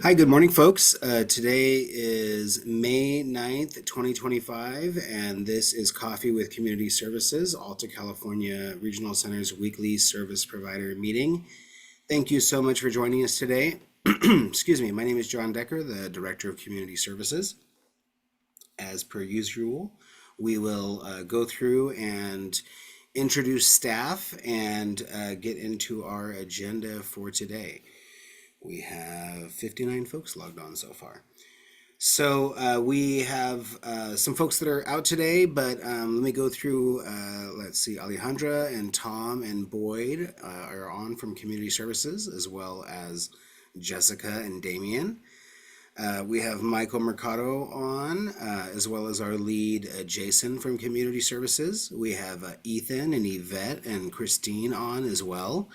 Hi, good morning, folks. Today is May 9th, 2025, and this is Coffee with Community Services, Alta California Regional Center's weekly service provider meeting. Thank you so much for joining us today. Excuse me, my name is John Decker, the Director of Community Services. As per usual, we will go through and introduce staff and get into our agenda for today. We have 59 folks logged on so far. So we have some folks that are out today, but let me go through. Let's see, Alejandra and Tom and Boyd are on from Community Services, as well as Jessica and Damien. We have Michael Mercado on, as well as our lead, Jason from Community Services. We have Ethan and Yvette and Christine on as well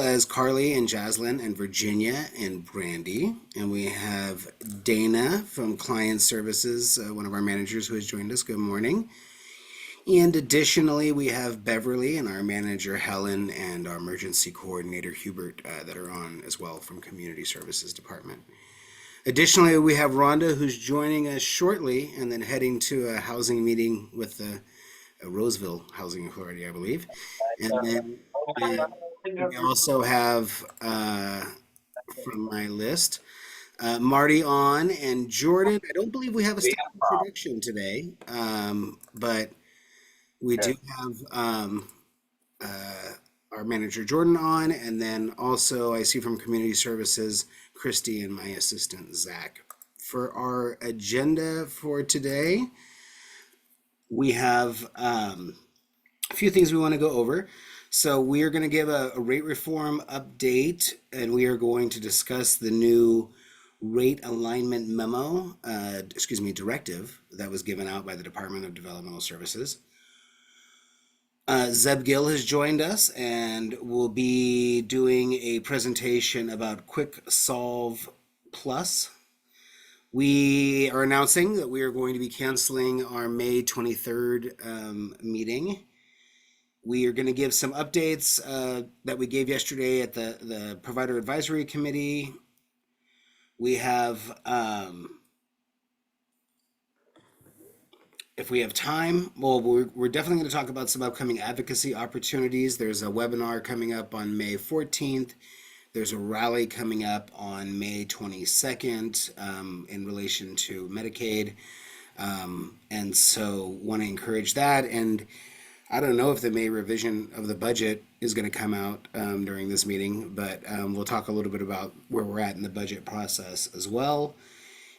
as Carly and Jaslyn and Virginia and Brandy. And we have Dana from Client Services, one of our managers who has joined us. Good morning. And additionally, we have Beverly and our manager Helen and our emergency coordinator Hubert that are on as well from Community Services Department. Additionally, we have Rhonda who's joining us shortly and then heading to a housing meeting with the Roseville Housing Authority, I believe. And then we also have from my list Marty on and Jordan. I don't believe we have a staff introduction today, but we do have our manager Jordan on, and then also I see from Community Services Christy and my assistant Zach. For our agenda for today, we have a few things we want to go over. So we are going to give a rate reform update, and we are going to discuss the new rate alignment memo, directive that was given out by the Department of Developmental Services. Zeb Gill has joined us and will be doing a presentation about Quick Solve Plus. We are announcing that we are going to be canceling our May 23rd meeting. We are going to give some updates that we gave yesterday at the Provider Advisory Committee. We have, if we have time, well, we're definitely going to talk about some upcoming advocacy opportunities. There's a webinar coming up on May 14th. There's a rally coming up on May 22nd in relation to Medicaid. And so want to encourage that. And I don't know if the May revision of the budget is going to come out during this meeting, but we'll talk a little bit about where we're at in the budget process as well.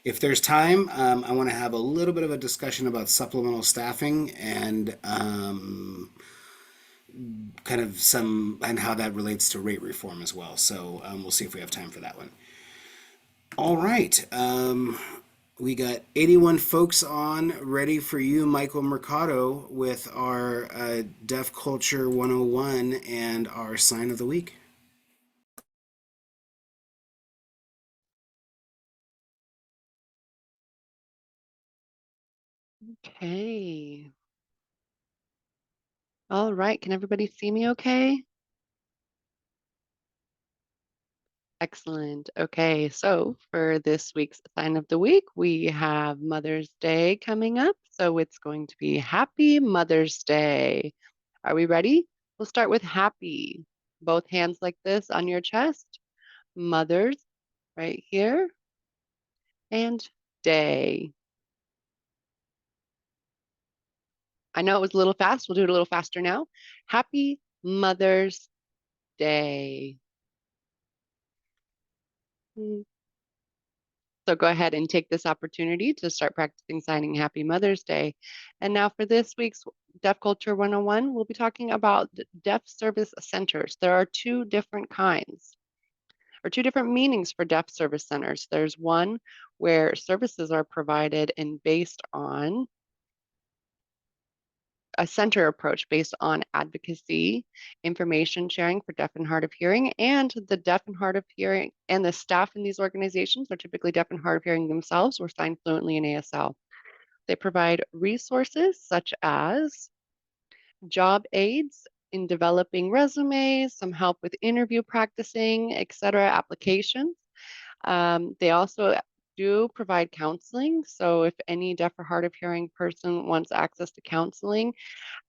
If there's time, I want to have a little bit of a discussion about supplemental staffing and kind of some and how that relates to rate reform as well. So we'll see if we have time for that one. All right. We got 81 folks on ready for you, Michael Mercado, with our Deaf Culture 101 and our sign of the week. Okay. All right. Can everybody see me okay? Excellent. Okay. So for this week's sign of the week, we have Mother's Day coming up. So it's going to be Happy Mother's Day. Are we ready? We'll start with happy. Both hands like this on your chest. Mother's right here. And day. I know it was a little fast. We'll do it a little faster now. Happy Mother's Day. So go ahead and take this opportunity to start practicing signing Happy Mother's Day. And now for this week's Deaf Culture 101, we'll be talking about deaf service centers. There are two different kinds or two different meanings for deaf service centers. There's one where services are provided and based on a center approach based on advocacy, information sharing for deaf and hard of hearing, and the deaf and hard of hearing and the staff in these organizations are typically deaf and hard of hearing themselves or signed fluently in ASL. They provide resources such as job aids in developing resumes, some help with interview practicing, etc., applications. They also do provide counseling. So if any deaf or hard of hearing person wants access to counseling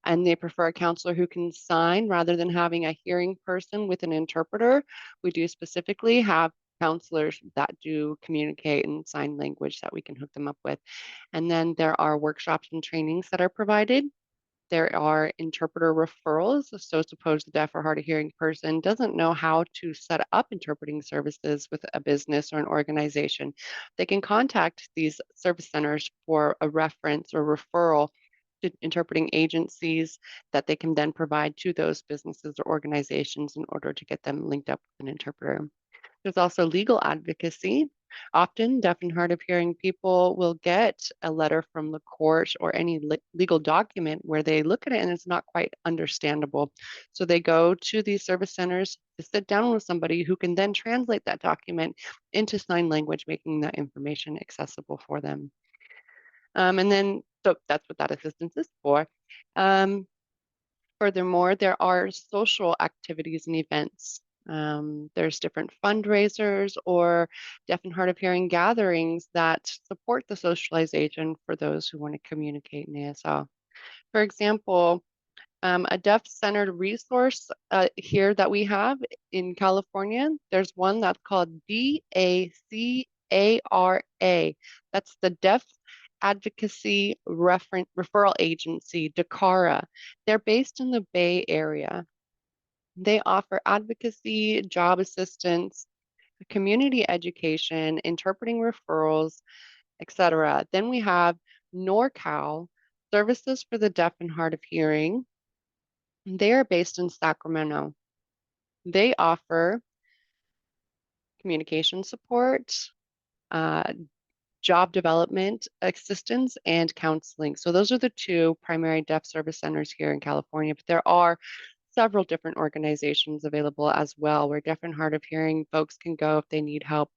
and they prefer a counselor who can sign rather than having a hearing person with an interpreter, we do specifically have counselors that do communicate in sign language that we can hook them up with. And then there are workshops and trainings that are provided. There are interpreter referrals. So suppose the deaf or hard of hearing person doesn't know how to set up interpreting services with a business or an organization. They can contact these service centers for a reference or referral to interpreting agencies that they can then provide to those businesses or organizations in order to get them linked up with an interpreter. There's also legal advocacy. Often, deaf and hard of hearing people will get a letter from the court or any legal document where they look at it and it's not quite understandable. So they go to these service centers to sit down with somebody who can then translate that document into sign language, making that information accessible for them. So that's what that assistance is for. Um, Furthermore, there are social activities and events. There's different fundraisers or deaf and hard of hearing gatherings that support the socialization for those who want to communicate in ASL. For example, a deaf-centered resource here that we have in California, there's one that's called DACARA. That's the Deaf Advocacy Referral Agency, DACARA. They're based in the Bay Area. They offer advocacy, job assistance, community education, interpreting referrals, etc. Then we have NorCal, Services for the Deaf and Hard of Hearing. They are based in Sacramento. They offer communication support, uh, job development assistance, and counseling. So those are the two primary deaf service centers here in California, but there are several different organizations available as well where deaf and hard of hearing folks can go if they need help.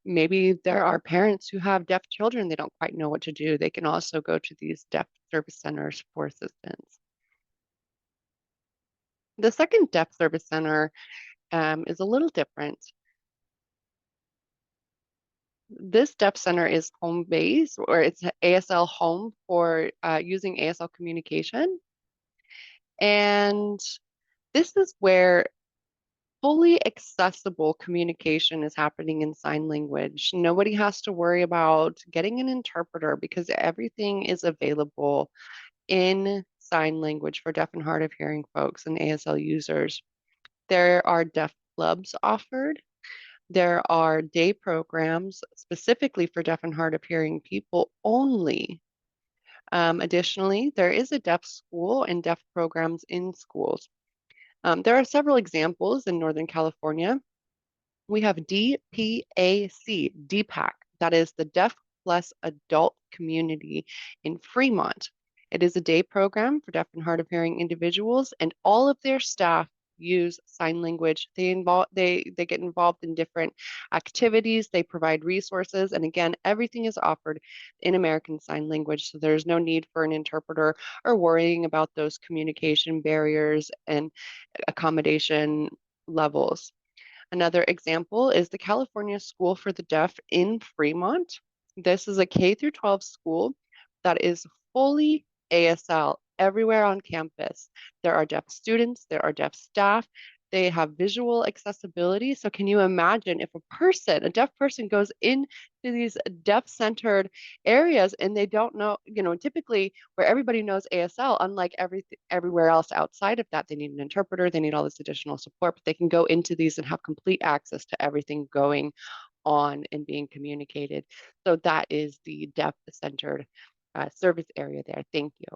Maybe there are parents who have deaf children, they don't quite know what to do. They can also go to these deaf service centers for assistance. The second deaf service center is a little different. This deaf center is home base, or it's ASL home for using ASL communication. And this is where fully accessible communication is happening in sign language. Nobody has to worry about getting an interpreter because everything is available in sign language for deaf and hard of hearing folks and ASL users. There are deaf clubs offered. There are day programs specifically for deaf and hard of hearing people only. Additionally, there is a deaf school and deaf programs in schools. There are several examples in Northern California. We have DPAC, DPAC, that is the Deaf Plus Adult Community in Fremont. It is a day program for deaf and hard of hearing individuals, and all of their staff use sign language. They get involved in different activities, they provide resources, and again, everything is offered in American Sign Language, so there's no need for an interpreter or worrying about those communication barriers and accommodation levels. Another example is the California School for the Deaf in Fremont. This is a K through 12 school that is fully ASL everywhere on campus. There are deaf students, there are deaf staff, they have visual accessibility. So can you imagine if a deaf person goes into these deaf-centered areas and they don't know, typically where everybody knows ASL, unlike everywhere else outside of that, they need an interpreter, they need all this additional support, but they can go into these and have complete access to everything going on and being communicated. So that is the deaf-centered service area there. Thank you.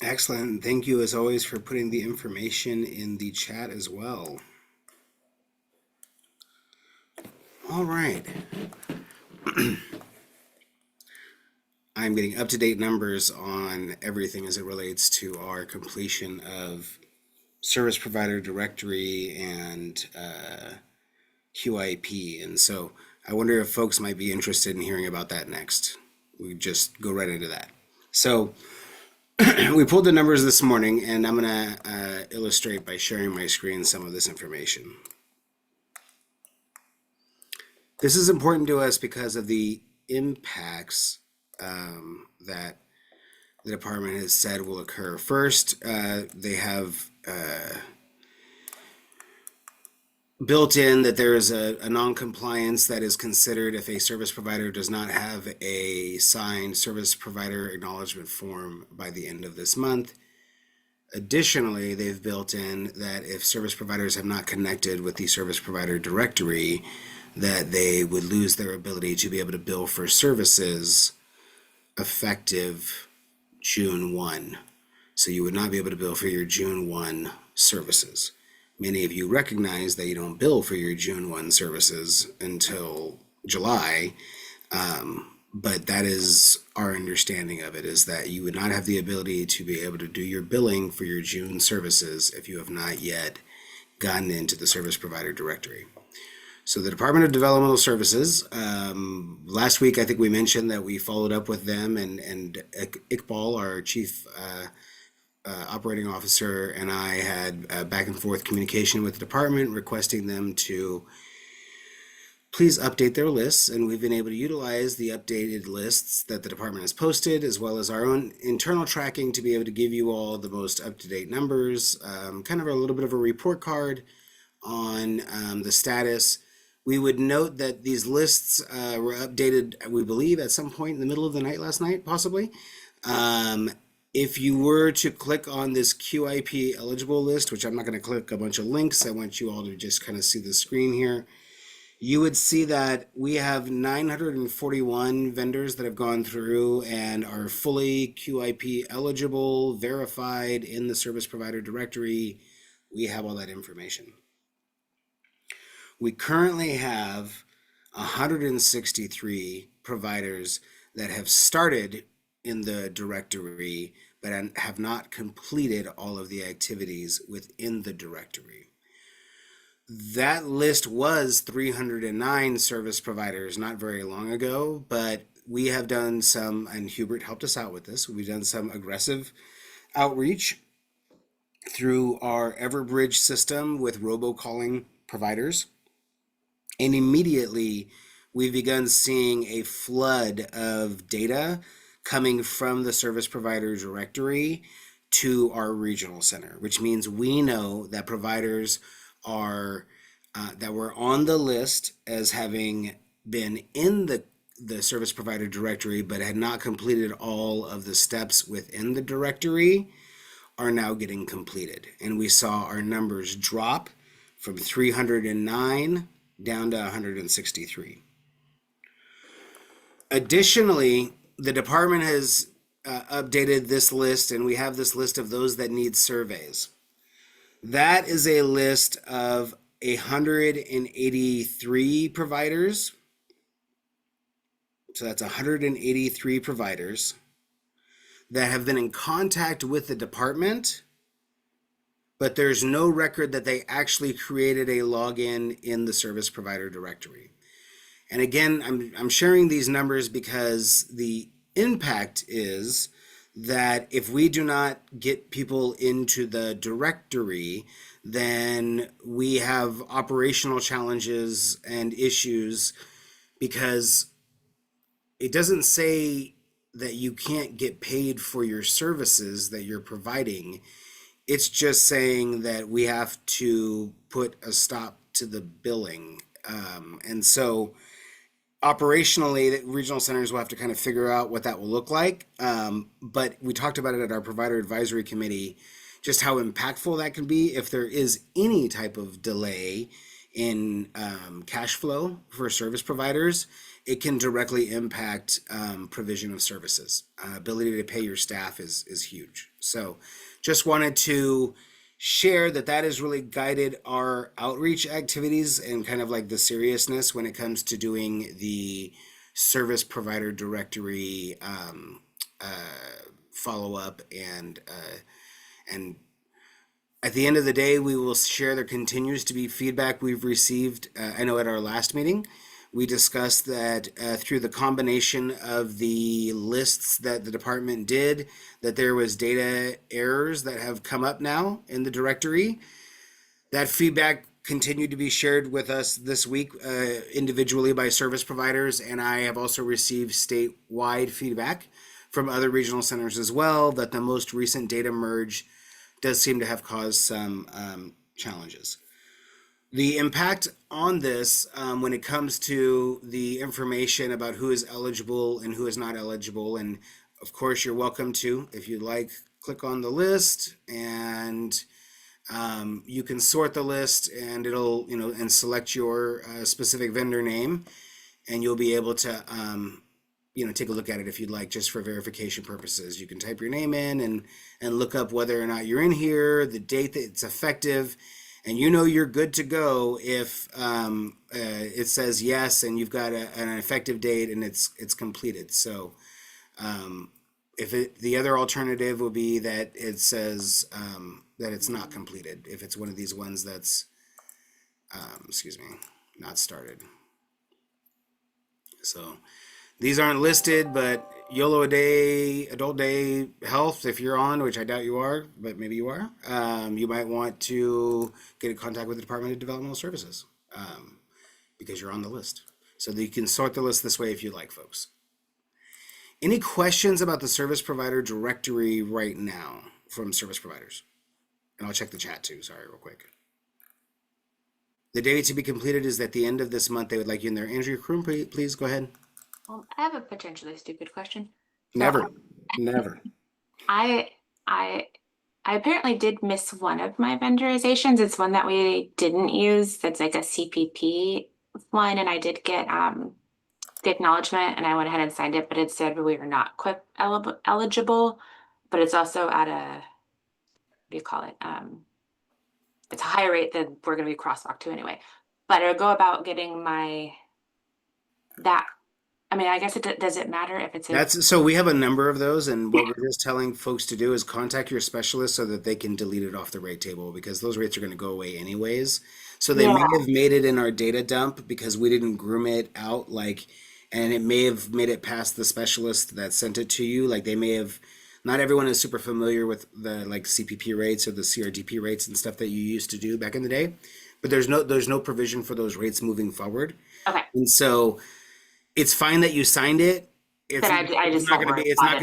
Excellent. Thank you as always for putting the information in the chat as well. All right. I'm getting up-to-date numbers on everything as it relates to our completion of service provider directory and QIP. And so I wonder if folks might be interested in hearing about that next. We just go right into that. So We pulled the numbers this morning, and I'm going to illustrate by sharing my screen some of this information. This is important to us because of the impacts that the department has said will occur. First, they have built in that there is a non-compliance that is considered if a service provider does not have a signed service provider acknowledgement form by the end of this month. Additionally, they've built in that if service providers have not connected with the service provider directory, that they would lose their ability to be able to bill for services effective June 1. So you would not be able to bill for your June 1 services. Many of you recognize that you don't bill for your June 1 services until July, but that is our understanding of it, is that you would not have the ability to be able to do your billing for your June services if you have not yet gotten into the service provider directory. So the Department of Developmental Services, last week I think we mentioned that we followed up with them, and Iqbal, our chief operating officer, and I had back and forth communication with the department requesting them to please update their lists, and we've been able to utilize the updated lists that the department has posted, as well as our own internal tracking, to be able to give you all the most up-to-date numbers, kind of a little bit of a report card on the status. We would note that these lists were updated, we believe, at some point in the middle of the night last night, possibly. If you were to click on this QIP eligible list, which I'm not going to click a bunch of links, I want you all to just kind of see the screen here. You would see that we have 941 vendors that have gone through and are fully QIP eligible, verified in the service provider directory. We have all that information. We currently have 163 providers that have started in the directory but have not completed all of the activities within the directory. That list was 309 service providers not very long ago, but we have done some, and Hubert helped us out with this, we've done some aggressive outreach through our Everbridge system with robocalling providers. And immediately we've begun seeing a flood of data coming from the service provider directory to our regional center, which means we know that providers are that were on the list as having been in the service provider directory but had not completed all of the steps within the directory are now getting completed. And we saw our numbers drop from 309 down to 163. Additionally, the department has updated this list, and we have this list of those that need surveys. That is a list of 183 providers. So that's 183 providers that have been in contact with the department, but there's no record that they actually created a login in the service provider directory. And again, I'm sharing these numbers because the impact is that if we do not get people into the directory, then we have operational challenges and issues, because it doesn't say that you can't get paid for your services that you're providing. It's just saying that we have to put a stop to the billing. And so operationally, the regional centers will have to kind of figure out what that will look like. But we talked about it at our provider advisory committee, just how impactful that can be if there is any type of delay in cash flow for service providers. It can directly impact provision of services. Ability to pay your staff is huge. So just wanted to share that that has really guided our outreach activities and kind of like the seriousness when it comes to doing the service provider directory follow-up. And at the end of the day, we will share there continues to be feedback we've received. I know at our last meeting, We discussed that through the combination of the lists that the department did, that there was data errors that have come up now in the directory. That feedback continued to be shared with us this week individually by service providers, and I have also received statewide feedback from other regional centers as well that the most recent data merge does seem to have caused some challenges. The impact on this, when it comes to the information about who is eligible and who is not eligible, and of course, you're welcome to, if you'd like, click on the list and you can sort the list and it'll, and select your specific vendor name, and you'll be able to, take a look at it if you'd like, just for verification purposes. You can type your name in and look up whether or not you're in here, the date that it's effective, and you're good to go if it says yes and you've got an effective date and it's completed. So the other alternative would be that it says that it's not completed, if it's one of these ones that's not started. So these aren't listed, but YOLO a day, adult day health, if you're on, which I doubt you are, but maybe you are, you might want to get in contact with the Department of Developmental Services because you're on the list. So that you can sort the list this way if you like, folks. Any questions about the service provider directory right now from service providers? And I'll check the chat too, sorry, real quick. The date to be completed is at the end of this month. They would like you in there. Andrew Kroom, please go ahead. I have a potentially stupid question. Never. I apparently did miss one of my vendorizations. It's one that we didn't use. That's like a CPP one, and I did get the acknowledgement, and I went ahead and signed it, but it said we are not QIP eligible. But it's also at a, what do you call it? It's a higher rate than we're going to be crosswalk to anyway. But I'll go about getting that. I mean, I guess does it matter if it's so we have a number of those, and what we're just telling folks to do is contact your specialist so that they can delete it off the rate table, because those rates are going to go away anyways. So they may have made it in our data dump because we didn't groom it out, and it may have made it past the specialist that sent it to you. Like, they may have, not everyone is super familiar with the CPP rates or the CRDP rates and stuff that you used to do back in the day, but there's no provision for those rates moving forward. Okay. And so it's fine that you signed it. It's not going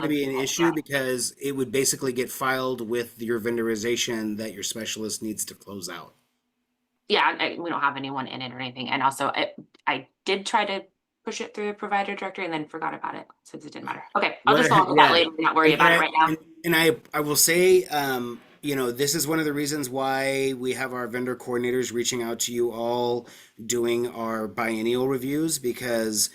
to be an issue because it would basically get filed with your vendorization that your specialist needs to close out. Yeah, we don't have anyone in it or anything. And also, I did try to push it through the provider directory and then forgot about it since it didn't matter. Okay, I'll just follow up with that later and not worry about it right now. And I will say, this is one of the reasons why we have our vendor coordinators reaching out to you all, doing our biennial reviews, because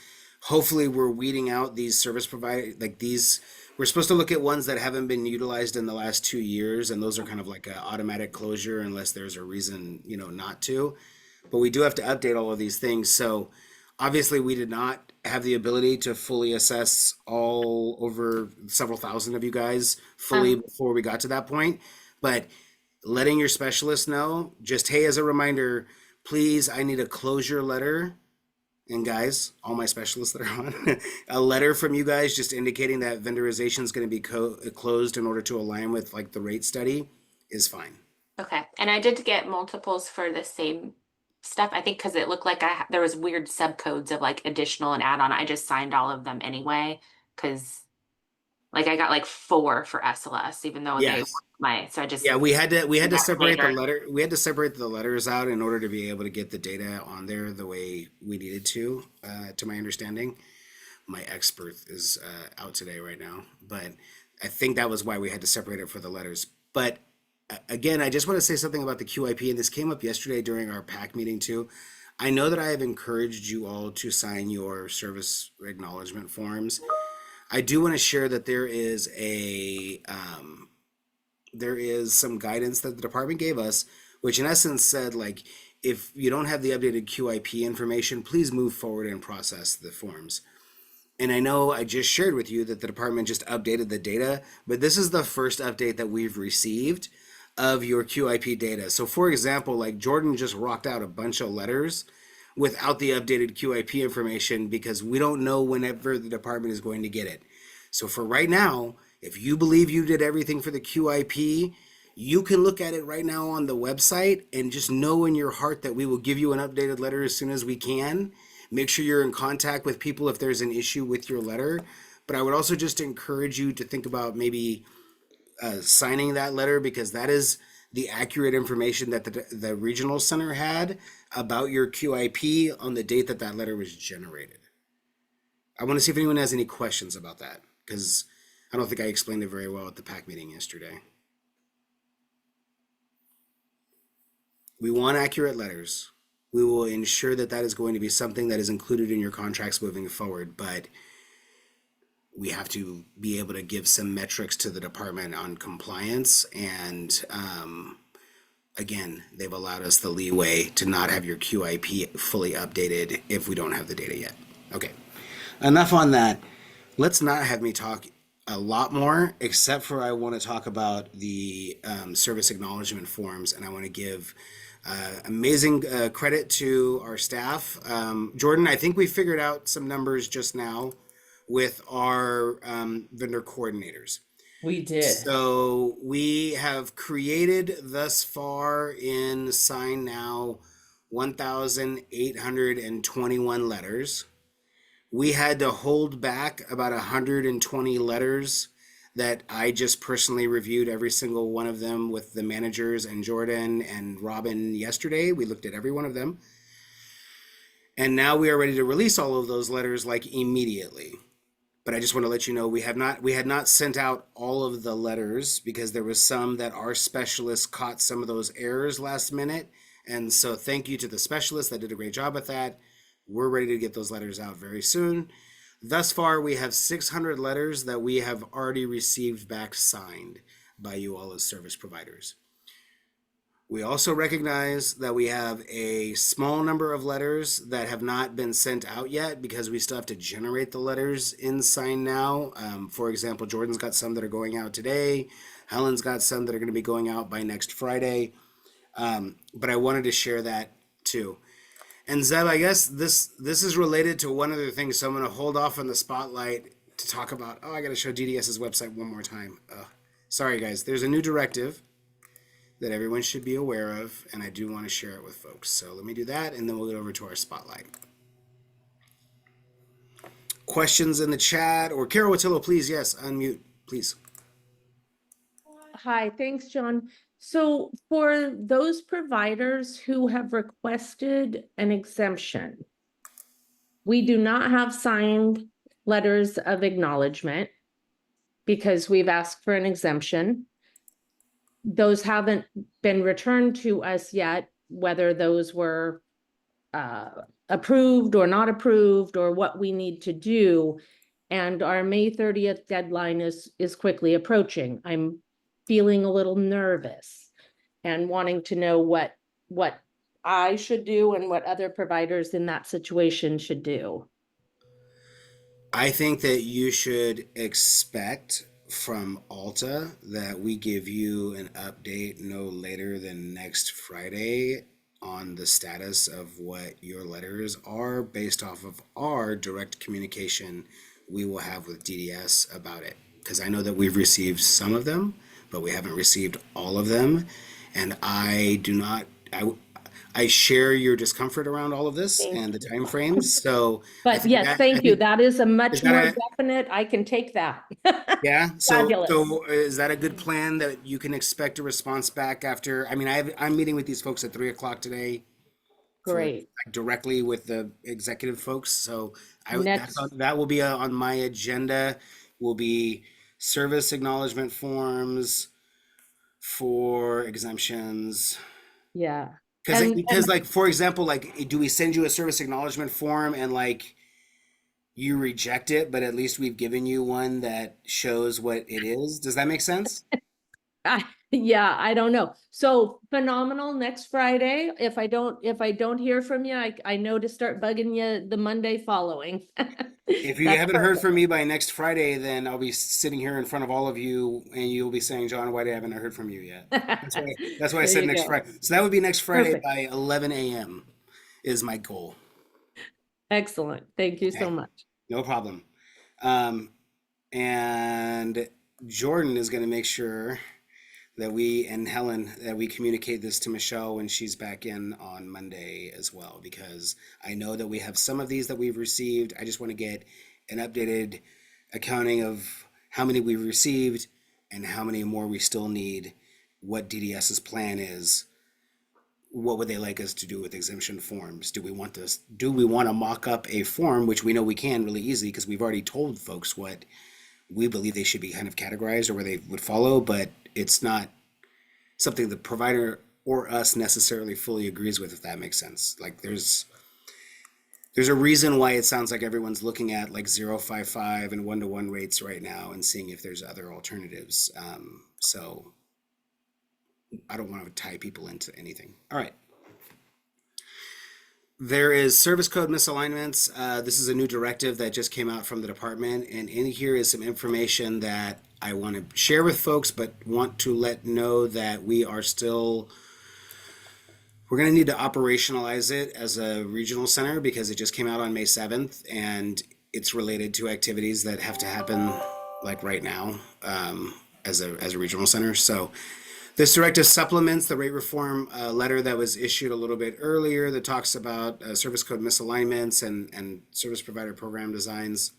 hopefully we're weeding out these service providers, we're supposed to look at ones that haven't been utilized in the last 2 years, and those are kind of like an automatic closure unless there's a reason, not to. But we do have to update all of these things. So obviously we did not have the ability to fully assess all over several thousand of you guys fully before we got to that point. But letting your specialist know, just, hey, as a reminder, please, I need a closure letter. And guys, all my specialists that are on, a letter from you guys just indicating that vendorization is going to be closed in order to align with the rate study is fine. Okay, and I did get multiples for the same stuff. I think because it looked like there was weird subcodes of additional and add-on. I just signed all of them anyway because I got 4 for SLS, even though they we had to separate the letter. We had to separate the letters out in order to be able to get the data on there the way we needed to my understanding. My expert is out today right now, but I think that was why we had to separate it for the letters. But again, I just want to say something about the QIP, and this came up yesterday during our PAC meeting too. I know that I have encouraged you all to sign your service acknowledgement forms. I do want to share that there is some guidance that the department gave us, which in essence said, if you don't have the updated QIP information, please move forward and process the forms. And I know I just shared with you that the department just updated the data, but this is the first update that we've received of your QIP data. So for example, Jordan just rocked out a bunch of letters without the updated QIP information because we don't know whenever the department is going to get it. So for right now, if you believe you did everything for the QIP, you can look at it right now on the website and just know in your heart that we will give you an updated letter as soon as we can. Make sure you're in contact with people if there's an issue with your letter. But I would also just encourage you to think about maybe signing that letter because that is the accurate information that the regional center had about your QIP on the date that that letter was generated. I want to see if anyone has any questions about that because I don't think I explained it very well at the PAC meeting yesterday. We want accurate letters. We will ensure that that is going to be something that is included in your contracts moving forward, but we have to be able to give some metrics to the department on compliance. And again, they've allowed us the leeway to not have your QIP fully updated if we don't have the data yet. Okay, enough on that. Let's not have me talk a lot more, except for I want to talk about the service acknowledgement forms, and I want to give amazing credit to our staff. Jordan, I think we figured out some numbers just now with our vendor coordinators. We did. So we have created thus far in Sign Now 1,821 letters. We had to hold back about 120 letters that I just personally reviewed every single one of them with the managers and Jordan and Robin yesterday. We looked at every one of them. And now we are ready to release all of those letters like immediately. But I just want to let you know we had not sent out all of the letters because there was some that our specialists caught some of those errors last minute. And so thank you to the specialists that did a great job with that. We're ready to get those letters out very soon. Thus far, we have 600 letters that we have already received back signed by you all as service providers. We also recognize that we have a small number of letters that have not been sent out yet because we still have to generate the letters in Sign Now. For example, Jordan's got some that are going out today. Helen's got some that are going to be going out by next Friday. But I wanted to share that too. And Zeb, I guess this is related to one other thing, so I'm going to hold off on the spotlight to talk about, I got to show DDS's website one more time. Sorry, guys. There's a new directive that everyone should be aware of, and I do want to share it with folks. So let me do that, and then we'll get over to our spotlight. Questions in the chat, or Carol Wattillo, please, yes, unmute, please. Hi, thanks, John. So for those providers who have requested an exemption, we do not have signed letters of acknowledgement because we've asked for an exemption. Those haven't been returned to us yet, whether those were approved or not approved or what we need to do. And our May 30th deadline is quickly approaching. I'm feeling a little nervous and wanting to know what I should do and what other providers in that situation should do. I think that you should expect from Alta that we give you an update no later than next Friday on the status of what your letters are based off of our direct communication we will have with DDS about it. Because I know that we've received some of them, but we haven't received all of them. And I share your discomfort around all of this and the time frames. So, but yes, thank you. That is a much more definite. I can take that. Yeah. So Fabulous. Is that a good plan that you can expect a response back after? I mean, I'm meeting with these folks at 3:00 today. Great. Directly with the executive folks. So Next. that will be on my agenda. Will be service acknowledgement forms for exemptions. Yeah. Because like, for example, like, do we send you a service acknowledgement form and like you reject it, but at least we've given you one that shows what it is? Does that make sense? Yeah, I don't know. So phenomenal next Friday. If I don't hear from you, I know to start bugging you the Monday following. If you haven't heard from me by next Friday, then I'll be sitting here in front of all of you and you'll be saying, John, why haven't I heard from you yet? That's why I said next Friday. So that would be next Friday by 11 a.m. is my goal. Excellent. Thank you so Okay. much. No problem. And Jordan is going to make sure that we and Helen that we communicate this to Michelle when she's back in on Monday as well, because I know that we have some of these that we've received. I just want to get an updated accounting of how many we've received and how many more we still need, what DDS's plan is. What would they like us to do with exemption forms? Do we want to mock up a form, which we know we can really easily because we've already told folks what we believe they should be kind of categorized or where they would follow, but it's not something the provider or us necessarily fully agrees with, if that makes sense. Like there's a reason why it sounds like everyone's looking at like 0.55 and 1-to-1 rates right now and seeing if there's other alternatives. So I don't want to tie people into anything. All right. There is service code misalignments. This is a new directive that just came out from the department, and in here is some information that I want to share with folks, but want to let know that we're going to need to operationalize it as a regional center because it just came out on May 7th, and it's related to activities that have to happen like right now as a regional center. So this directive supplements the rate reform letter that was issued a little bit earlier that talks about service code misalignments and service provider program designs.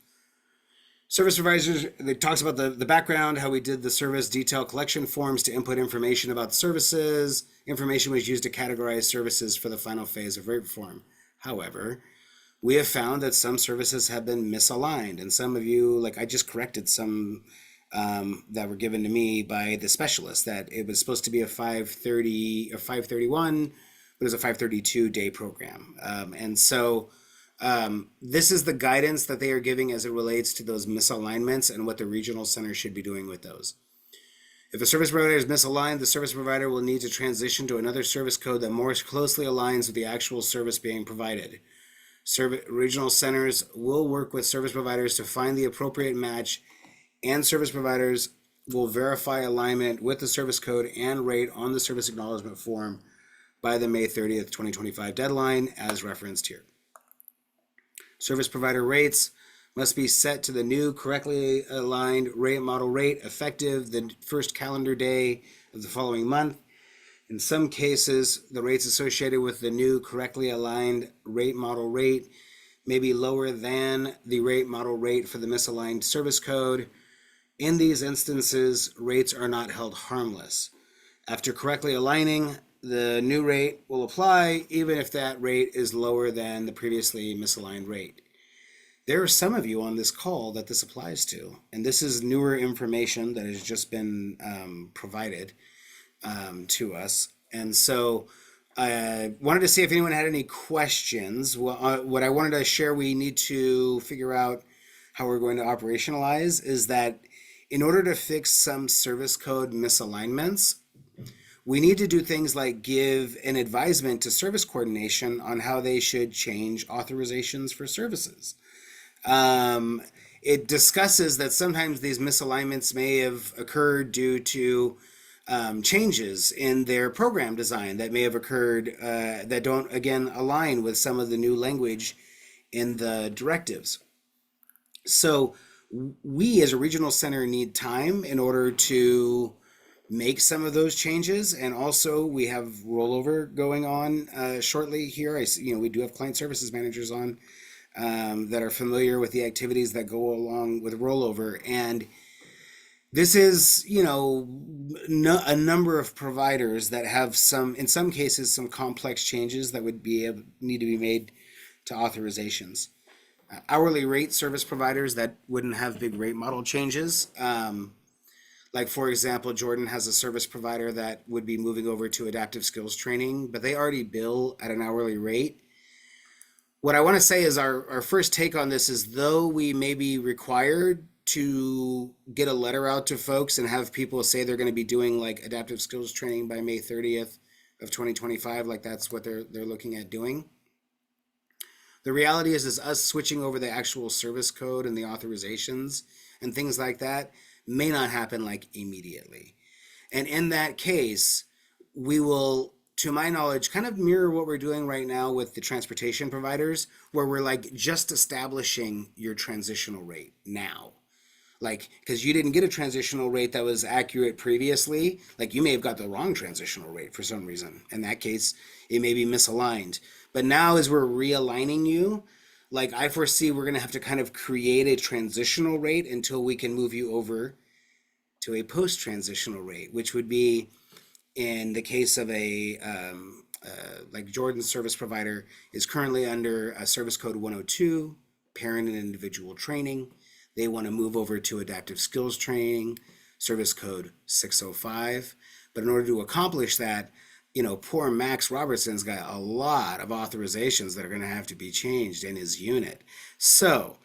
Service providers, it talks about the background, how we did the service detail collection forms to input information about the services. Information was used to categorize services for the final phase of rate reform. However, we have found that some services have been misaligned, and some of you, like I just corrected some that were given to me by the specialist that it was supposed to be a 5:30 or 5:31, but it was a 5:32 day program. And so this is the guidance that they are giving as it relates to those misalignments and what the regional center should be doing with those. If a service provider is misaligned, the service provider will need to transition to another service code that more closely aligns with the actual service being provided. Regional centers will work with service providers to find the appropriate match, and service providers will verify alignment with the service code and rate on the service acknowledgement form by the May 30th, 2025 deadline as referenced here. Service provider rates must be set to the new correctly aligned rate model rate effective the first calendar day of the following month. In some cases, the rates associated with the new correctly aligned rate model rate may be lower than the rate model rate for the misaligned service code. In these instances, rates are not held harmless. After correctly aligning, the new rate will apply even if that rate is lower than the previously misaligned rate. There are some of you on this call that this applies to, and this is newer information that has just been provided to us. And so I wanted to see if anyone had any questions. What I wanted to share we need to figure out how we're going to operationalize is that in order to fix some service code misalignments, we need to do things like give an advisement to service coordination on how they should change authorizations for services. It discusses that sometimes these misalignments may have occurred due to changes in their program design that may have occurred that don't, again, align with some of the new language in the directives. So we as a regional center need time in order to make some of those changes, and also we have rollover going on shortly here. We do have client services managers on that are familiar with the activities that go along with rollover, and this is a number of providers that have in some cases some complex changes that would need to be made to authorizations. Hourly rate service providers that wouldn't have big rate model changes. Like, for example, Jordan has a service provider that would be moving over to adaptive skills training, but they already bill at an hourly rate. What I want to say is our first take on this is, though we may be required to get a letter out to folks and have people say they're going to be doing like adaptive skills training by May 30th of 2025, like that's what they're looking at doing. The reality is us switching over the actual service code and the authorizations and things like that may not happen like immediately. And in that case, we will to my knowledge, kind of mirror what we're doing right now with the transportation providers, where we're like just establishing your transitional rate now. Like, because you didn't get a transitional rate that was accurate previously, like you may have got the wrong transitional rate for some reason. In that case, it may be misaligned. But now, as we're realigning you, like I foresee we're going to have to kind of create a transitional rate until we can move you over to a post transitional rate, which would be in the case of like Jordan's service provider is currently under a service code 102, parent and individual training. They want to move over to adaptive skills training, service code 605. But in order to accomplish that, poor Max Robertson's got a lot of authorizations that are going to have to be changed in his unit. So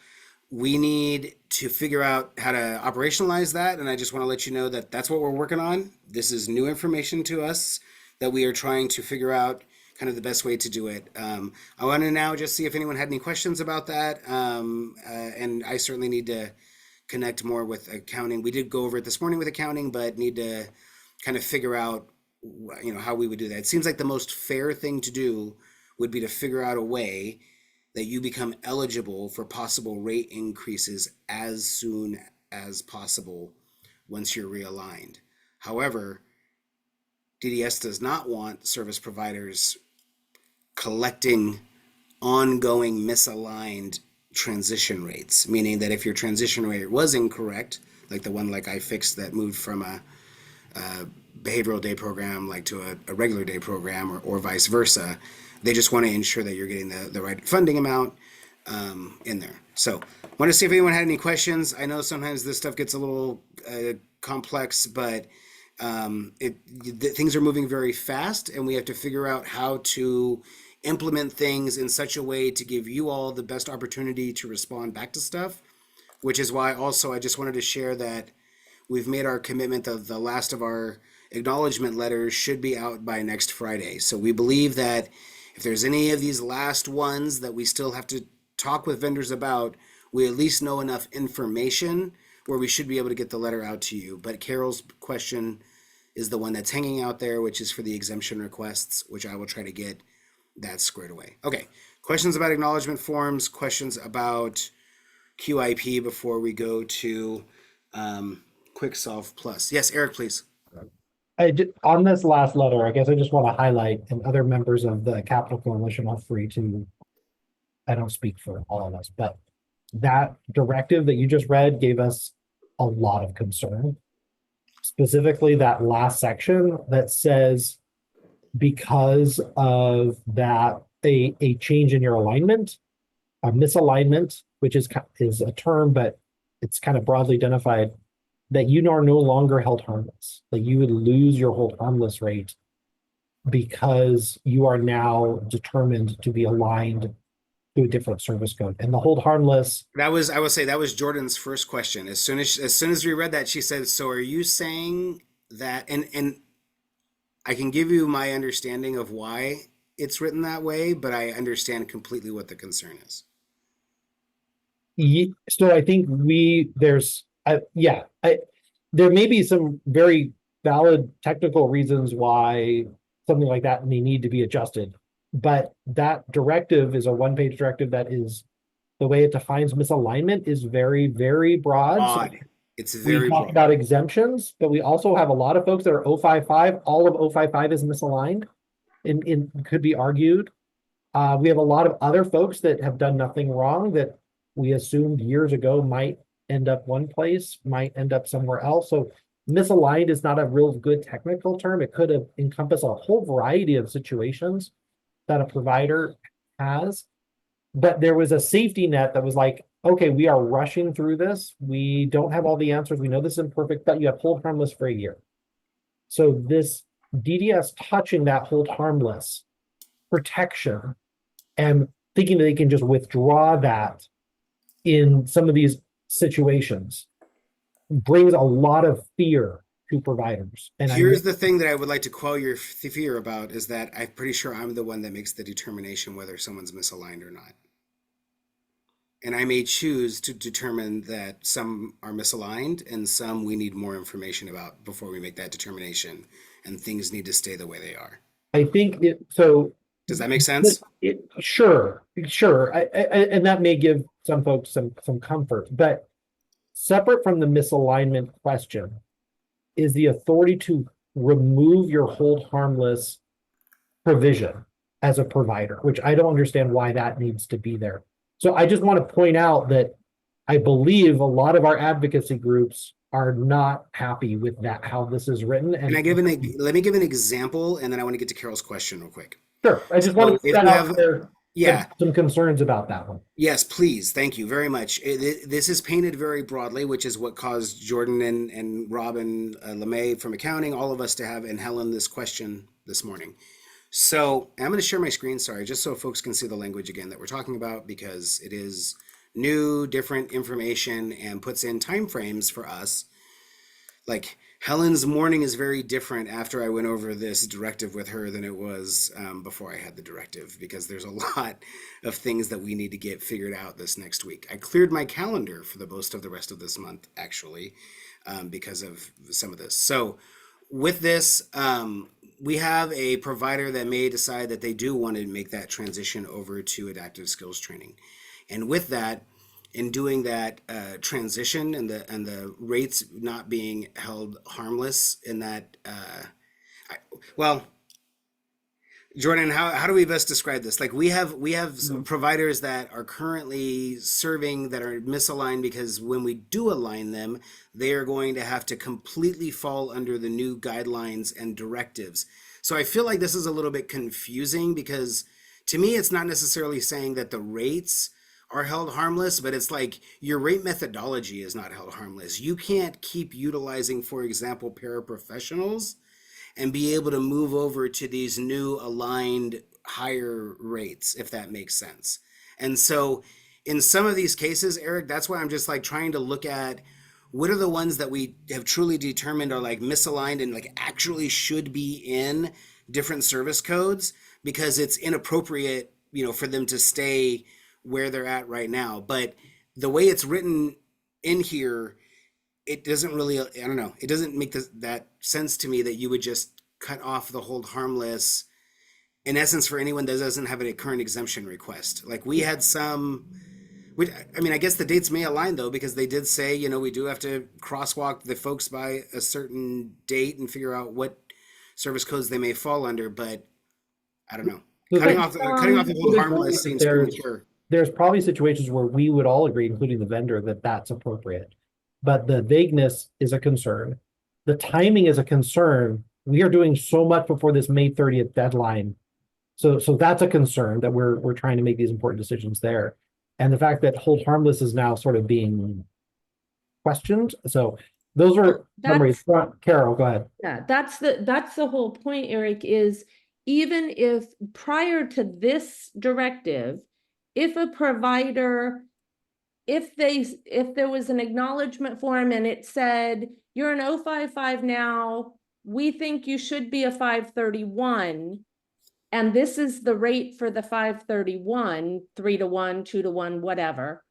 we need to figure out how to operationalize that. And I just want to let you know that that's what we're working on. This is new information to us that we are trying to figure out kind of the best way to do it. I want to now just see if anyone had any questions about that. And I certainly need to connect more with accounting. We did go over it this morning with accounting, but need to kind of figure out, how we would do that. It seems like the most fair thing to do would be to figure out a way that you become eligible for possible rate increases as soon as possible once you're realigned. However, DDS does not want service providers collecting ongoing misaligned transition rates, meaning that if your transition rate was incorrect, like the one like I fixed that moved from a behavioral day program like to a regular day program or vice versa, they just want to ensure that you're getting the right funding amount in there. So want to see if anyone had any questions. I know sometimes this stuff gets a little complex, but things are moving very fast, and we have to figure out how to implement things in such a way to give you all the best opportunity to respond back to stuff, which is why also I just wanted to share that we've made our commitment that the last of our acknowledgement letters should be out by next Friday. So we believe that if there's any of these last ones that we still have to talk with vendors about, we at least know enough information where we should be able to get the letter out to you. But Carol's question is the one that's hanging out there, which is for the exemption requests, which I will try to get that squared away. Okay, questions about acknowledgement forms, questions about QIP before we go to QuickSolve Plus. Yes, Eric, please. On this last letter, I guess I just want to highlight, and other members of the Capital Coalition are free to, I don't speak for all of us, but that directive that you just read gave us a lot of concern. Specifically, that last section that says, because of that, a change in your alignment, a misalignment, which is a term, but it's kind of broadly identified, that you are no longer held harmless, that you would lose your hold harmless rate because you are now determined to be aligned to a different service code. And the hold harmless. I will say that was Jordan's first question. As soon as we read that, she said, so are you saying that, and I can give you my understanding of why it's written that way, but I understand completely what the concern is. So I think there may be some very valid technical reasons why something like that may need to be adjusted, but that directive is a one-page directive that is, the way it defines misalignment is very, very broad. So it's very broad. We talk about exemptions, but we also have a lot of folks that are 055. All of 055 is misaligned, and could be argued. We have a lot of other folks that have done nothing wrong that we assumed years ago might end up one place, might end up somewhere else. So misaligned is not a real good technical term. It could encompass a whole variety of situations that a provider has. But there was a safety net that was like, okay, we are rushing through this. We don't have all the answers. We know this is imperfect, but you have hold harmless for a year. So this DDS touching that hold harmless protection and thinking that they can just withdraw that in some of these situations brings a lot of fear to providers. And here's the thing that I would like to quell your fear about is that I'm pretty sure I'm the one that makes the determination whether someone's misaligned or not. And I may choose to determine that some are misaligned and some we need more information about before we make that determination, and things need to stay the way they are. I think so. Does that make sense? Sure, and that may give some folks some comfort, but separate from the misalignment question is the authority to remove your hold harmless provision as a provider, which I don't understand why that needs to be there. So I just want to point out that I believe a lot of our advocacy groups are not happy with that, how this is written. And let me give an example, and then I want to get to Carol's question real quick. Sure, I just want to put that out there. Yeah. Some concerns about that one. Yes, please. Thank you very much. This is painted very broadly, which is what caused Jordan and Robin LeMay from accounting, all of us to have, and Helen, this question this morning. So I'm going to share my screen, sorry, just so folks can see the language again that we're talking about, because it is new, different information and puts in time frames for us. Like Helen's morning is very different after I went over this directive with her than it was before I had the directive, because there's a lot of things that we need to get figured out this next week. I cleared my calendar for the most of the rest of this month, actually, because of some of this. So with this, we have a provider that may decide that they do want to make that transition over to adaptive skills training. And with that, in doing that transition and the rates not being held harmless in that, well, Jordan, how do we best describe this? Like we have some providers that are currently serving that are misaligned, because when we do align them, they are going to have to completely fall under the new guidelines and directives. So I feel like this is a little bit confusing, because to me, it's not necessarily saying that the rates are held harmless, but it's like your rate methodology is not held harmless. You can't keep utilizing, for example, paraprofessionals and be able to move over to these new aligned higher rates, if that makes sense. And so in some of these cases, Eric, that's why I'm just like trying to look at what are the ones that we have truly determined are like misaligned and like actually should be in different service codes, because it's inappropriate, for them to stay where they're at right now. But the way it's written in here, it doesn't really, I don't know, it doesn't make that sense to me that you would just cut off the hold harmless, in essence, for anyone that doesn't have a current exemption request. Like we had some, I guess the dates may align though, because they did say, we do have to crosswalk the folks by a certain date and figure out what service codes they may fall under, but I don't know. Cutting off the hold harmless seems premature. There's probably situations where we would all agree, including the vendor, that that's appropriate. But the vagueness is a concern. The timing is a concern. We are doing so much before this May 30th deadline. So that's a concern, that we're trying to make these important decisions there. And the fact that hold harmless is now sort of being questioned. So those are summaries. Carol, go ahead. Yeah, that's the whole point, Eric, is even if prior to this directive, if a provider, if there was an acknowledgement form and it said, you're an 055 now, we think you should be a 531, and this is the rate for the 531, 3-to-1, 2-to-1, whatever.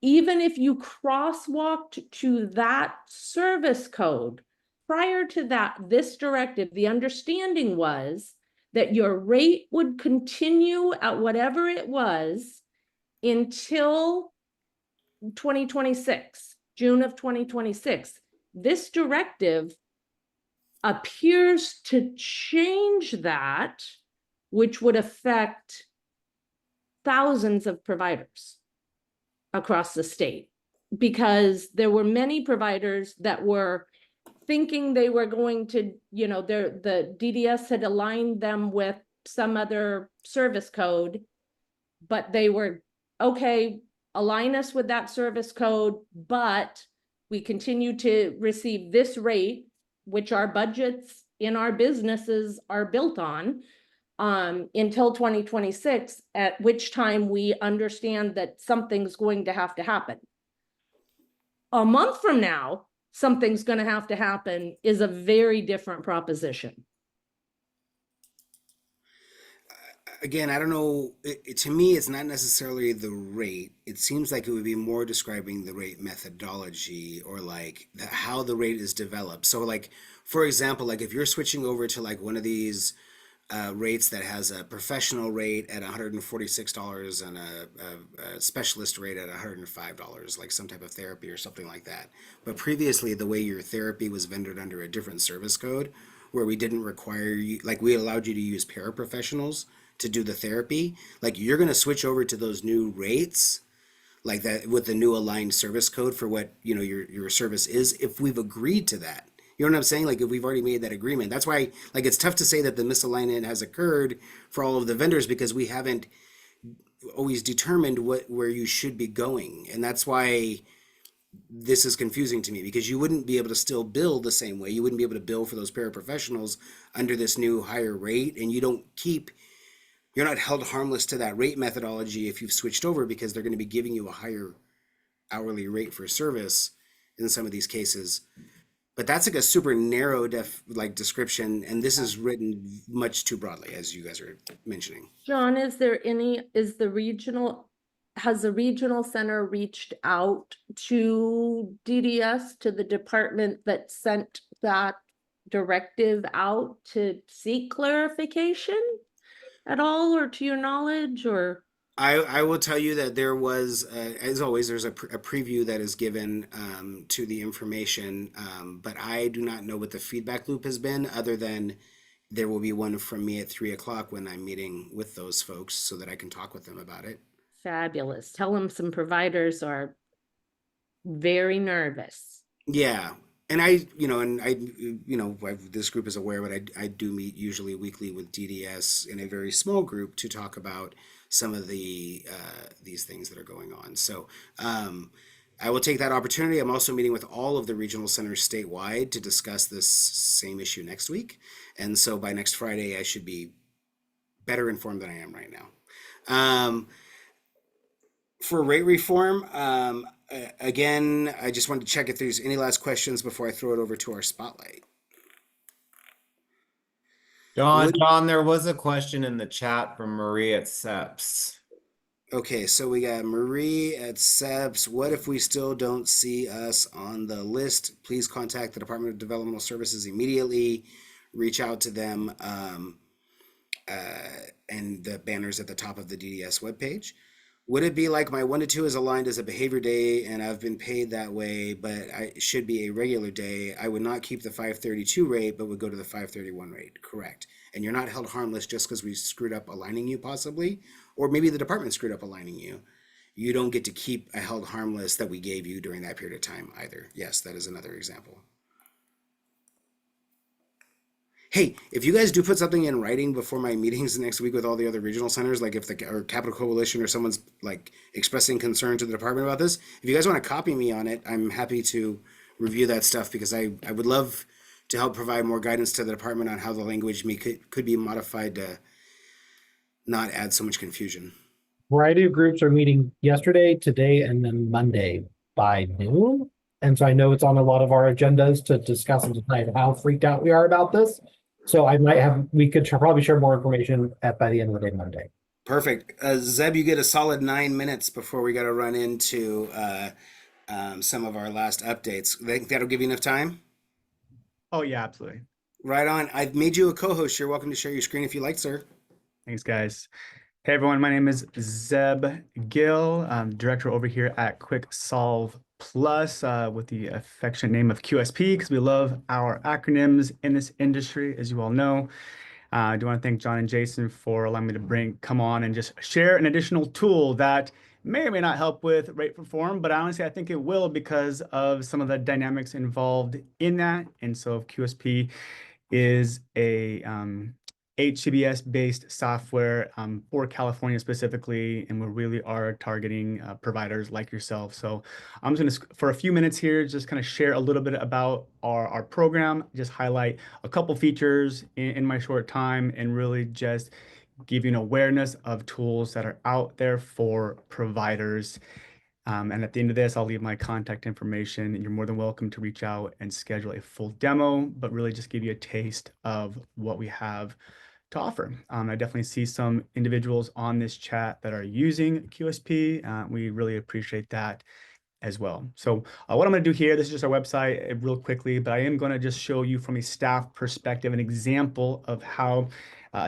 Even if you crosswalked to that service code, prior to that, this directive, the understanding was that your rate would continue at whatever it was until 2026, June of 2026. This directive appears to change that, which would affect thousands of providers across the state, because there were many providers that were thinking they were going to, the DDS had aligned them with some other service code, but they were, okay, align us with that service code, but we continue to receive this rate, which our budgets in our businesses are built on, until 2026, at which time we understand that something's going to happen. A month from now, something's going to happen is a very different proposition. Again, I don't know. To me, it's not necessarily the rate. It seems like it would be more describing the rate methodology, or like how the rate is developed. So like, for example, like if you're switching over to like one of these rates that has a professional rate at $146 and a specialist rate at $105, like some type of therapy or something like that. But previously, the way your therapy was vendored under a different service code, where we didn't require you, like we allowed you to use paraprofessionals to do the therapy, like you're going to switch over to those new rates like that with the new aligned service code for what your service is if we've agreed to that. You know what I'm saying? Like if we've already made that agreement. That's why like it's tough to say that the misalignment has occurred for all of the vendors because we haven't always determined where you should be going. And that's why this is confusing to me because you wouldn't be able to still bill the same way. You wouldn't be able to bill for those paraprofessionals under this new higher rate, and you're not held harmless to that rate methodology if you've switched over because they're going to be giving you a higher hourly rate for service in some of these cases. But that's like a super narrow description, and this is written much too broadly, as you guys are mentioning. John, has the regional center reached out to DDS, to the department that sent that directive out to seek clarification at all, or to your knowledge, or? I will tell you that there was, as always, there's a preview that is given to the information, but I do not know what the feedback loop has been, other than there will be one from me at 3 o'clock when I'm meeting with those folks so that I can talk with them about it. Fabulous. Tell them some providers are very nervous. Yeah. And this group is aware, but I do meet usually weekly with DDS in a very small group to talk about some of these things that are going on. So I will take that opportunity. I'm also meeting with all of the regional centers statewide to discuss this same issue next week. And so by next Friday, I should be better informed than I am right now. For rate reform, again, I just wanted to check if there's any last questions before I throw it over to our spotlight. John, there was a question in the chat from Marie at SEPS. Okay, so we got Marie at SEPS. What if we still don't see us on the list? Please contact the Department of Developmental Services immediately. Reach out to them and the banners at the top of the DDS webpage. Would it be like my 1 to 2 is aligned as a behavior day and I've been paid that way, but it should be a regular day? I would not keep the 532 rate, but would go to the 531 rate. Correct. And you're not held harmless just because we screwed up aligning you possibly, or maybe the department screwed up aligning you. You don't get to keep a held harmless that we gave you during that period of time either. Yes, that is another example. Hey, if you guys do put something in writing before my meetings next week with all the other regional centers, like if or Capital Coalition or someone's like expressing concern to the department about this, if you guys want to copy me on it, I'm happy to review that stuff because I would love to help provide more guidance to the department on how the language could be modified to not add so much confusion. Variety of groups are meeting yesterday, today, and then Monday by noon. And so I know it's on a lot of our agendas to discuss and decide how freaked out we are about this. So we could probably share more information by the end of the day Monday. Perfect. Zeb, you get a solid 9 minutes before we got to run into some of our last updates. Think that'll give you enough time? Oh, yeah, absolutely. Right on. I've made you a co-host. You're welcome to share your screen if you like, sir. Thanks, guys. Hey, everyone. My name is Zeb Gill. I'm director over here at Quick Solve Plus with the affectionate name of QSP because we love our acronyms in this industry, as you all know. I do want to thank John and Jason for allowing me to come on and just share an additional tool that may or may not help with rate reform, but honestly, I think it will because of some of the dynamics involved in that. And so QSP is a HCBS-based software for California specifically, and we really are targeting providers like yourself. So I'm just going to, for a few minutes here, just kind of share a little bit about our program, just highlight a couple features in my short time, and really just give you an awareness of tools that are out there for providers. And at the end of this, I'll leave my contact information, and you're more than welcome to reach out and schedule a full demo, but really just give you a taste of what we have to offer. I definitely see some individuals on this chat that are using QSP. We really appreciate that. as well. So what I'm going to do here, this is just our website real quickly, but I am going to just show you from a staff perspective an example of how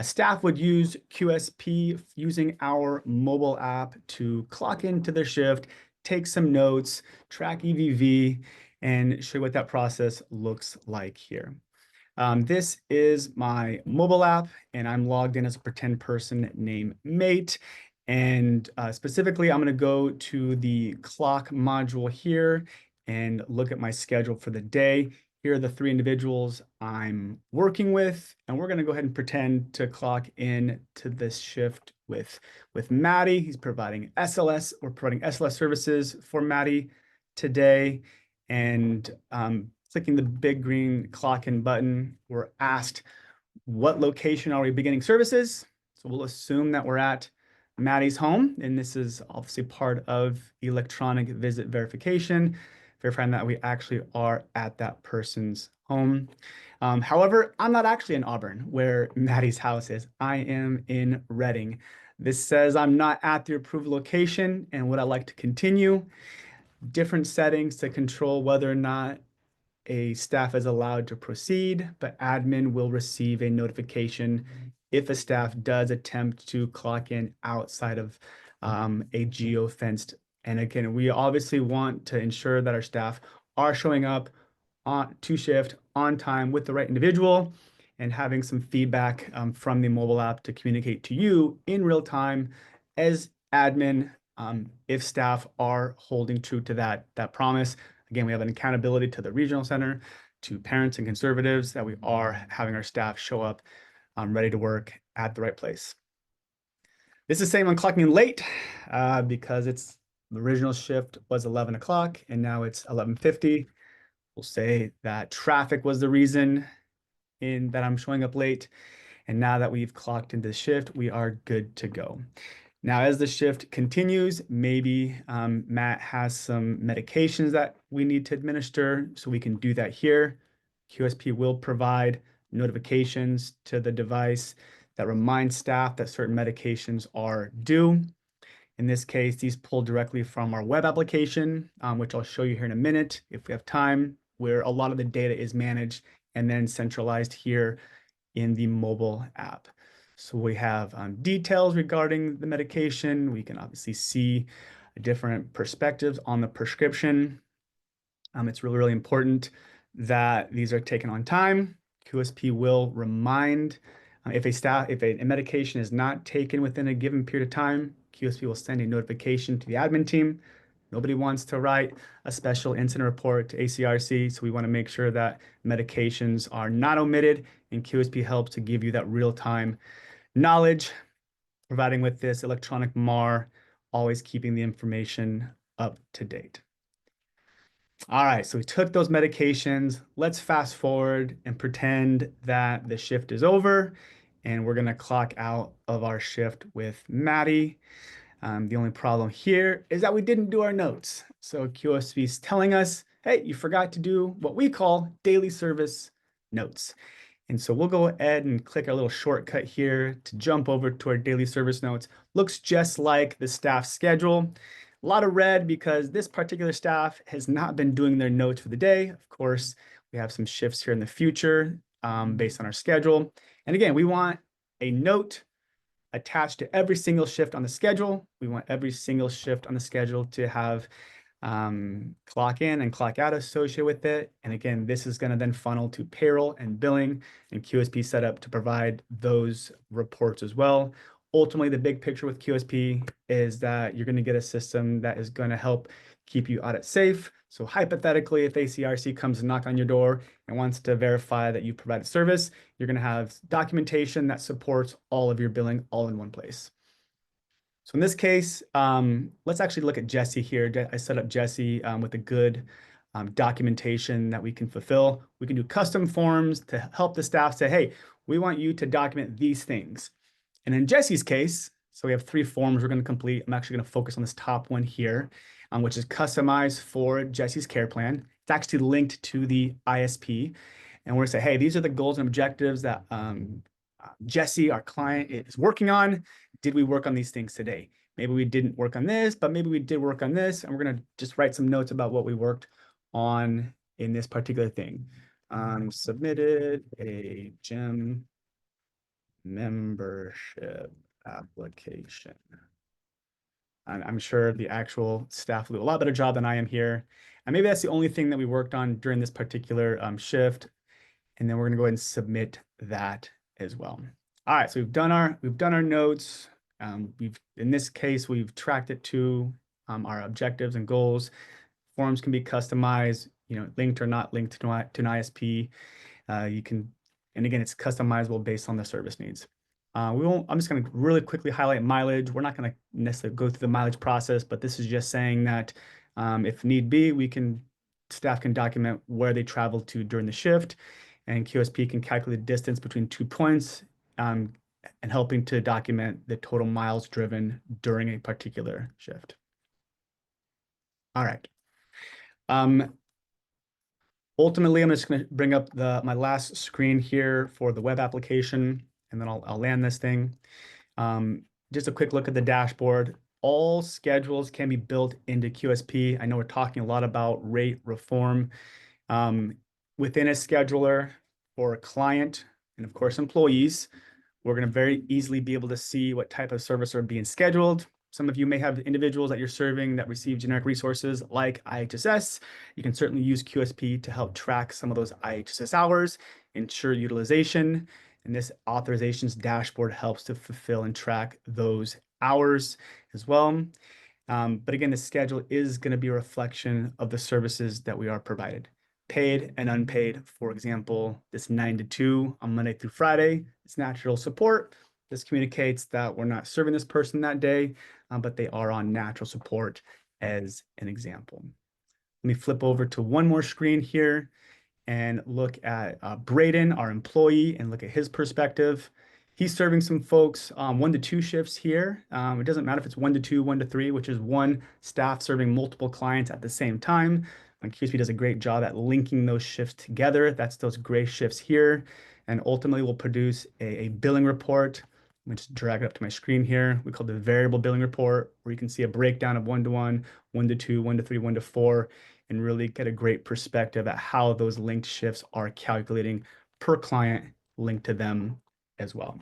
staff would use QSP using our mobile app to clock into their shift, take some notes, track EVV, and show you what that process looks like here. This is my mobile app, and I'm logged in as a pretend person named Mate. And specifically, I'm going to go to the clock module here and look at my schedule for the day. Here are the 3 individuals I'm working with, and we're going to go ahead and pretend to clock in to this shift with Maddie. He's providing SLS. We're providing SLS services for Maddie today. And clicking the big green clock in button, we're asked what location are we beginning services. So we'll assume that we're at Maddie's home, and this is obviously part of electronic visit verification, verifying that we actually are at that person's home. However, I'm not actually in Auburn, where Maddie's house is. I am in Reading. This says I'm not at the approved location, and would I like to continue? Different settings to control whether or not a staff is allowed to proceed, but admin will receive a notification if a staff does attempt to clock in outside of a geo-fenced. And again, we obviously want to ensure that our staff are showing up to shift on time with the right individual, and having some feedback from the mobile app to communicate to you in real time as admin if staff are holding true to that promise. Again, we have an accountability to the regional center, to parents and conservatives, that we are having our staff show up ready to work at the right place. This is saying I'm clocking in late because the original shift was 11 o'clock and now it's 11:50. We'll say that traffic was the reason that I'm showing up late. And now that we've clocked into the shift, we are good to go. Now, as the shift continues, maybe Matt has some medications that we need to administer, so we can do that here. QSP will provide notifications to the device that remind staff that certain medications are due. In this case, these pull directly from our web application, which I'll show you here in a minute if we have time, where a lot of the data is managed and then centralized here in the mobile app. So we have details regarding the medication. We can obviously see different perspectives on the prescription. It's really, really important that these are taken on time. QSP will remind if a medication is not taken within a given period of time, QSP will send a notification to the admin team. Nobody wants to write a special incident report to ACRC, so we want to make sure that medications are not omitted, and QSP helps to give you that real-time knowledge, providing with this electronic MAR, always keeping the information up to date. All right, so we took those medications. Let's fast forward and pretend that the shift is over, and we're going to clock out of our shift with Maddie. The only problem here is that we didn't do our notes. So QSP is telling us, hey, you forgot to do what we call daily service notes. And so we'll go ahead and click our little shortcut here to jump over to our daily service notes. Looks just like the staff schedule. A lot of red because this particular staff has not been doing their notes for the day. Of course, we have some shifts here in the future based on our schedule. And again, we want a note attached to every single shift on the schedule. We want every single shift on the schedule to have clock in and clock out associated with it. And again, this is going to then funnel to payroll and billing and QSP setup to provide those reports as well. Ultimately, the big picture with QSP is that you're going to get a system that is going to help keep you audit safe. So hypothetically, if ACRC comes and knock on your door and wants to verify that you provided service, you're going to have documentation that supports all of your billing all in one place. So in this case, let's actually look at Jesse here. I set up Jesse with a good documentation that we can fulfill. We can do custom forms to help the staff say, hey, we want you to document these things. And in Jesse's case, so we have 3 forms we're going to complete. I'm actually going to focus on this top one here, which is customized for Jesse's care plan. It's actually linked to the ISP. And we're going to say, hey, these are the goals and objectives that Jesse, our client, is working on. Did we work on these things today? maybe we didn't work on this, but maybe we did work on this. And we're going to just write some notes about what we worked on in this particular thing. Submitted a gym membership application. I'm sure the actual staff will do a lot better job than I am here. And maybe that's the only thing that we worked on during this particular shift. And then we're gonna go ahead and submit that as well. All right, so we've done our notes. In this case, we've tracked it to our objectives and goals. Forms can be customized, linked or not linked to an ISP. And again, it's customizable based on the service needs. I'm just going to really quickly highlight mileage. We're not going to necessarily go through the mileage process, but this is just saying that if need be, staff can document where they traveled to during the shift, and QSP can calculate the distance between 2 points, and helping to document the total miles driven during a particular shift. All right. Ultimately, I'm just going to bring up my last screen here for the web application, and then I'll land this thing. Just a quick look at the dashboard. All schedules can be built into QSP. I know we're talking a lot about rate reform. Within a scheduler for a client and of course employees, we're going to very easily be able to see what type of service are being scheduled. Some of you may have individuals that you're serving that receive generic resources like IHSS. You can certainly use QSP to help track some of those IHSS hours, ensure utilization, and this authorizations dashboard helps to fulfill and track those hours as well. But again, the schedule is going to be a reflection of the services that we are provided. Paid and unpaid, for example, this 9 to 2 on Monday through Friday, it's natural support. This communicates that we're not serving this person that day, but they are on natural support as an example. Let me flip over to one more screen here and look at Braden, our employee, and look at his perspective. He's serving some folks 1 to 2 shifts here. It doesn't matter if it's 1 to 2, 1 to 3, which is one staff serving multiple clients at the same time. And QSP does a great job at linking those shifts together. That's those gray shifts here. And ultimately we'll produce a billing report. Let me just drag it up to my screen here. We call it the variable billing report, where you can see a breakdown of 1 to 1, 1 to 2, 1 to 3, 1 to 4, and really get a great perspective at how those linked shifts are calculating per client linked to them as well.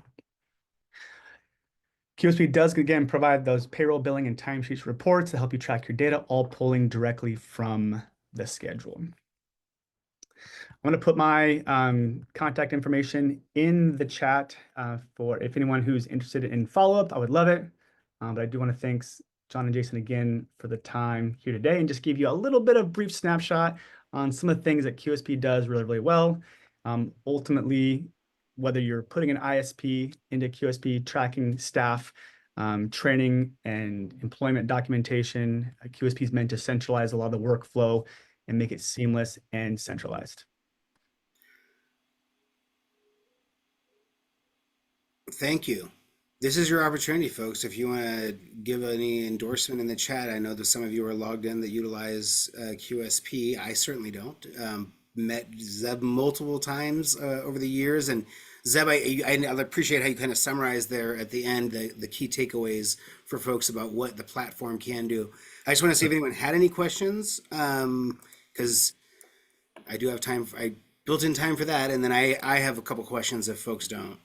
QSP does, again, provide those payroll billing and timesheets reports to help you track your data, all pulling directly from the schedule. I'm going to put my contact information in the chat for if anyone who's interested in follow-up. I would love it. But I do want to thank John and Jason again for the time here today and just give you a little bit of brief snapshot on some of the things that QSP does really, really well. Ultimately, whether you're putting an ISP into QSP, tracking staff, training and employment documentation, QSP is meant to centralize a lot of the workflow and make it seamless and centralized. Thank you. This is your opportunity, folks. If you want to give any endorsement in the chat, I know that some of you are logged in that utilize QSP. I certainly don't. Met Zeb multiple times over the years, and Zeb, I appreciate how you kind of summarized there at the end the key takeaways for folks about what the platform can do. I just want to see if anyone had any questions, because I do have time. I built in time for that, and then I have a couple questions if folks don't.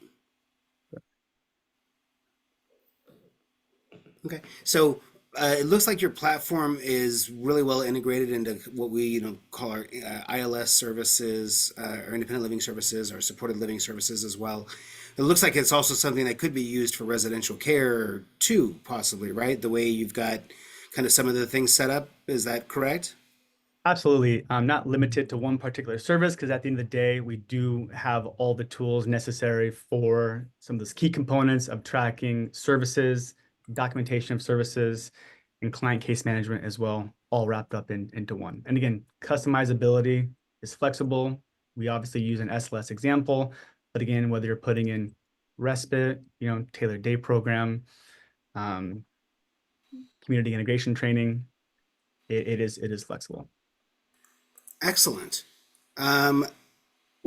Okay, so it looks like your platform is really well integrated into what we call our ILS services, or independent living services, or supported living services as well. It looks like it's also something that could be used for residential care too, possibly, right? The way you've got kind of some of the things set up, is that correct? Absolutely. Not limited to one particular service, because at the end of the day, we do have all the tools necessary for some of those key components of tracking services, documentation of services, and client case management as well, all wrapped up into one. And again, customizability is flexible. We obviously use an SLS example, but again, whether you're putting in respite, tailored day program, community integration training, it is flexible. Excellent. Well,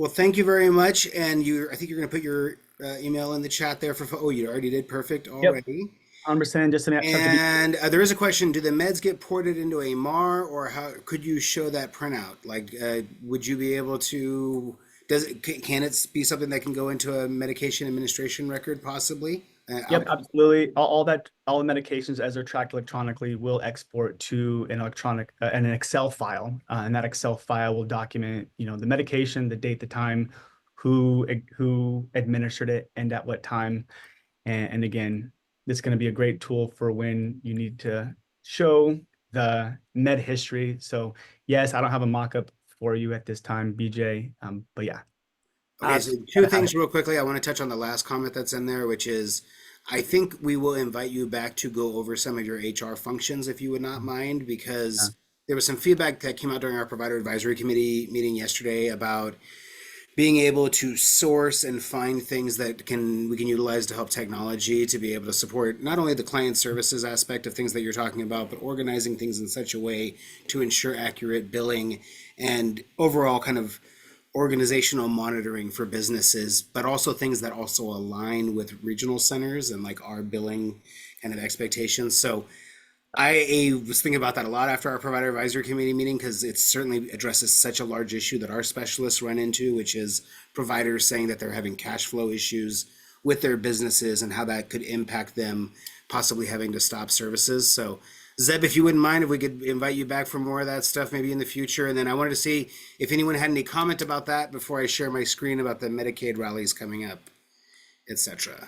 thank you very much. And I think you're going to put your email in the chat there for. Oh, you already did. Perfect already. Yep. 100%. Just an And there is a question: do the meds get ported into a MAR, or how could you show that printout? Like, would you be able to? Can it be something that can go into a medication administration record, possibly? Yep, absolutely. All the medications as they're tracked electronically will export to an an Excel file, and that Excel file will document, the medication, the date, the time, who administered it, and at what time. And again, this is going to be a great tool for when you need to show the med history. So yes, I don't have a mock-up for you at this time, BJ, but yeah. Okay, so two things real quickly. I want to touch on the last comment that's in there, which is, I think we will invite you back to go over some of your HR functions, if you would not mind, because there was some feedback that came out during our provider advisory committee meeting yesterday about being able to source and find things that we can utilize to help technology to be able to support not only the client services aspect of things that you're talking about, but organizing things in such a way to ensure accurate billing and overall kind of organizational monitoring for businesses, but also things that also align with regional centers and like our billing kind of expectations. So I was thinking about that a lot after our provider advisory committee meeting, because it certainly addresses such a large issue that our specialists run into, which is providers saying that they're having cash flow issues with their businesses and how that could impact them possibly having to stop services. So Zeb, if you wouldn't mind, if we could invite you back for more of that stuff maybe in the future. And then I wanted to see if anyone had any comment about that before I share my screen about the Medicaid rallies coming up, etc.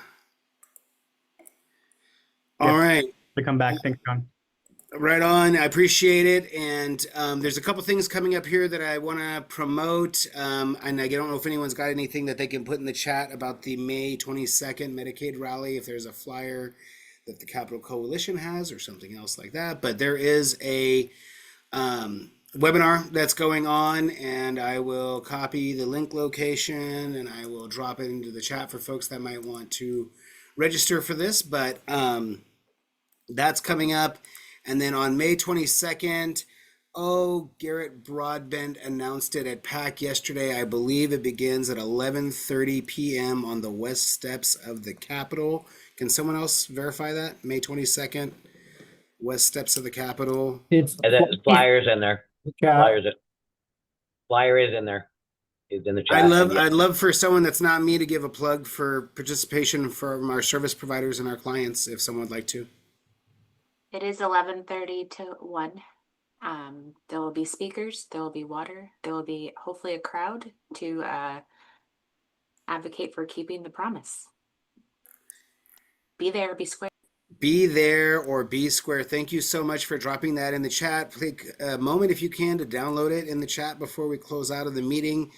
All right. To come back. Thanks, John. Right on. I appreciate it. And there's a couple things coming up here that I want to promote. And I don't know if anyone's got anything that they can put in the chat about the May 22nd Medicaid rally, if there's a flyer that the Capital Coalition has or something else like that. But there is a webinar that's going on, and I will copy the link location and I will drop it into the chat for folks that might want to register for this. But that's coming up. And then on May 22nd, Garrett Broadbent announced it at PAC yesterday. I believe it begins at 11:30 p.m. on the west steps of the Capitol. Can someone else verify that? May 22nd, west steps of the Capitol. It's And the flyers in there. chat. Flyer is in there. It's in the chat. I'd love for someone that's not me to give a plug for participation from our service providers and our clients, if someone would like to. It is 11:30 to 1. There will be speakers, there will be water, there will be hopefully a crowd to advocate for keeping the promise. Be there, be square. Be there or be square. Thank you so much for dropping that in the chat. Take a moment if you can to download it in the chat before we close out of the meeting.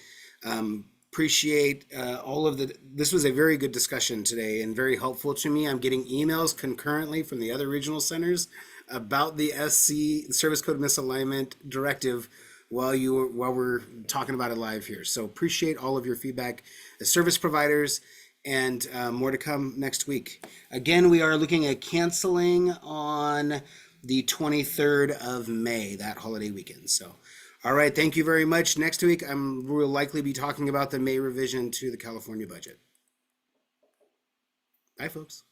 Appreciate all of this was a very good discussion today and very helpful to me. I'm getting emails concurrently from the other regional centers about the SC Service Code Misalignment Directive while we're talking about it live here. So appreciate all of your feedback as service providers, and more to come next week. Again, we are looking at canceling on the 23rd of May, that holiday weekend. So, all right, thank you very much. Next week, we'll likely be talking about the May revision to the California budget. Bye, folks.